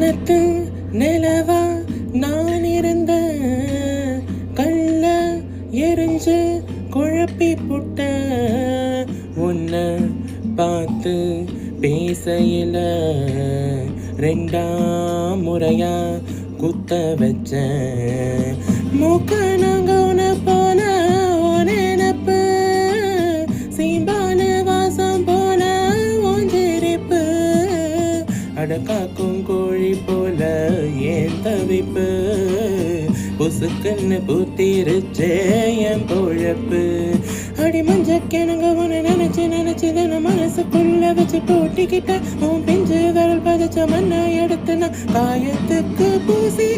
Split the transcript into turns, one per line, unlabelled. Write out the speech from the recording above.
வானத்து நிலவா நான் இருந்த கல்ல எரிஞ்சு குழப்பி புட்ட உன்னை பார்த்து பேசையில ரெண்டாம் முறையா குத்த வச்ச மூக்க நாங்க உன போல நினப்பு சீம்பாலு வாசம் போல ஒஞ்சிரிப்பு அடக்காக்கும் கோழி போல ஏன் தவிப்பு புசுக்குன்னு பூத்திருச்சே என் பொழப்பு அடி மஞ்ச கிணங்க உன நினைச்சு தினம் மனசுக்குள்ள வச்சு போட்டிக்கிட்ட உன் பிஞ்சு விரல் பதிச்ச மண்ணை எடுத்து நான் காயத்துக்கு பூசி